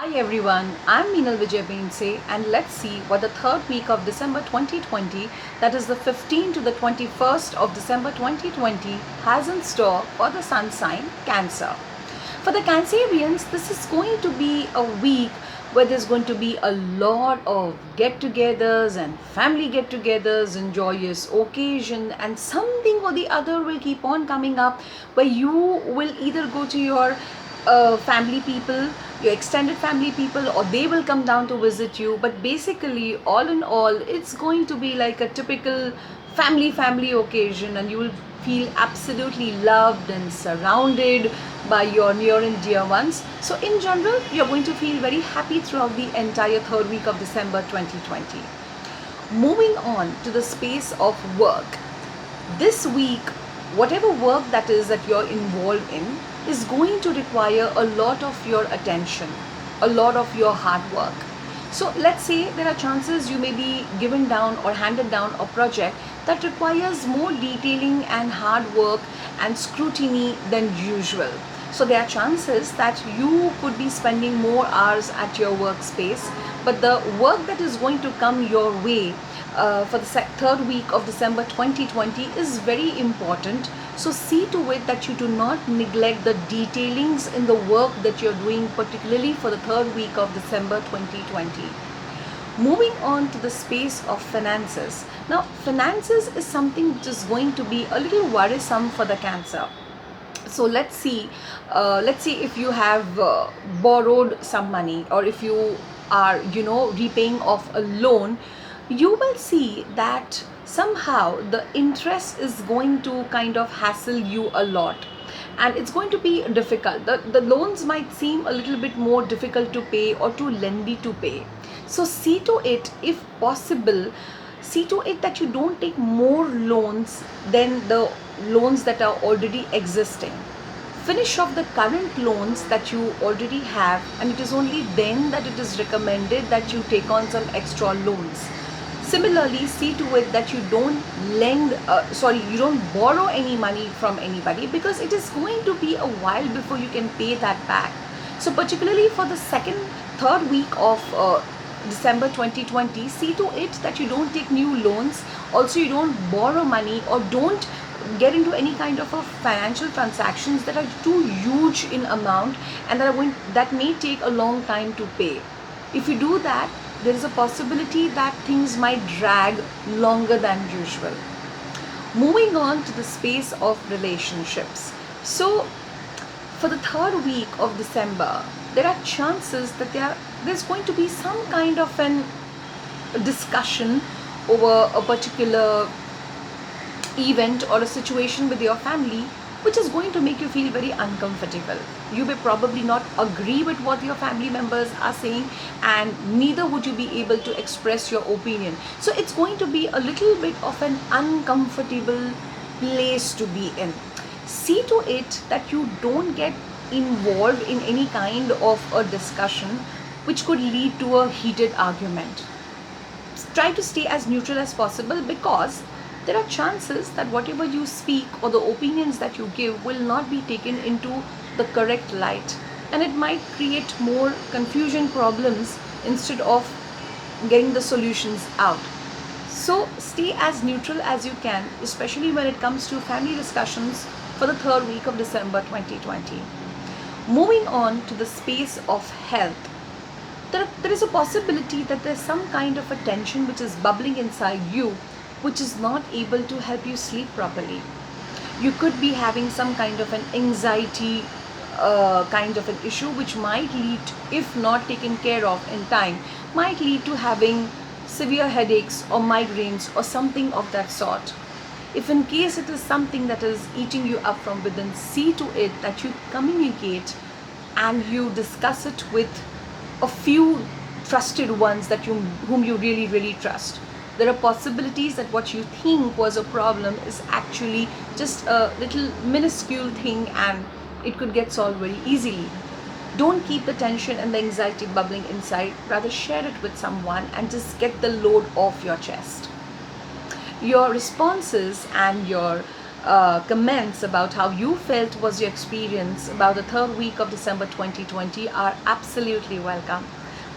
Hi everyone, I'm Meenal Vijay Beense and let's see what the third week of December 2020, that is the 15th to the 21st of December 2020, has in store for the sun sign Cancer. For the Cancerians, this is going to be a week where there's going to be a lot of get-togethers and family get-togethers and joyous occasion, and something or the other will keep on coming up where you will either go to your family people, your extended family people, or they will come down to visit you. But basically, all in all, it's going to be like a typical family occasion, and you will feel absolutely loved and surrounded by your near and dear ones. So in general, you're going to feel very happy throughout the entire third week of December 2020. Moving on to the space of work. This week, whatever work that is that you're involved in is going to require a lot of your attention, a lot of your hard work. So let's say there are chances you may be given down or handed down a project that requires more detailing and hard work and scrutiny than usual. So there are chances that you could be spending more hours at your workspace, but the work that is going to come your way for the third week of December 2020 is very important. So see to it that you do not neglect the detailings in the work that you're doing, particularly for the third week of December 2020. Moving on to the space of finances. Now, finances is something which is going to be a little worrisome for the Cancer. So let's see if you have borrowed some money, or if you are repaying off a loan, you will see that somehow the interest is going to kind of hassle you a lot, and it's going to be difficult. The loans might seem a little bit more difficult to pay or too lengthy to pay. So see to it, if possible, see to it that you don't take more loans than the loans that are already existing. Finish off the current loans that you already have, and it is only then that it is recommended that you take on some extra loans. Similarly, see to it that you don't you don't borrow any money from anybody, because it is going to be a while before you can pay that back. So particularly for the third week of December 2020, see to it that you don't take new loans. Also, you don't borrow money, or don't get into any kind of a financial transactions that are too huge in amount and that may take a long time to pay. If you do that, there is a possibility that things might drag longer than usual. Moving on to the space of relationships. So for the third week of December, there are chances that there's going to be some kind of an discussion over a particular event or a situation with your family, which is going to make you feel very uncomfortable. You may probably not agree with what your family members are saying, and neither would you be able to express your opinion. So it's going to be a little bit of an uncomfortable place to be in. See to it that you don't get involved in any kind of a discussion which could lead to a heated argument. Try to stay as neutral as possible, because there are chances that whatever you speak or the opinions that you give will not be taken into the correct light, and it might create more confusion problems instead of getting the solutions out. So stay as neutral as you can, especially when it comes to family discussions for the third week of December 2020. Moving on to the space of health. There is a possibility that there's some kind of a tension which is bubbling inside you, which is not able to help you sleep properly. You could be having some kind of an anxiety kind of an issue, which might lead, if not taken care of in time, might lead to having severe headaches or migraines or something of that sort. If in case it is something that is eating you up from within, see to it that you communicate and you discuss it with a few trusted ones whom you really trust. There are possibilities that what you think was a problem is actually just a little minuscule thing, and it could get solved very easily. Don't keep the tension and the anxiety bubbling inside, rather share it with someone and just get the load off your chest. Your responses and your comments about how you felt was your experience about the third week of December 2020 are absolutely welcome.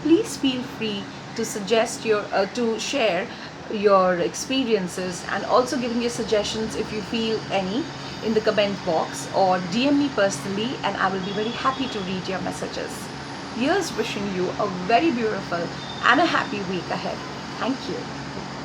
Please feel free to suggest to share your experiences and also giving your suggestions if you feel any in the comment box, or DM me personally and I will be very happy to read your messages. Here's wishing you a very beautiful and a happy week ahead. Thank you.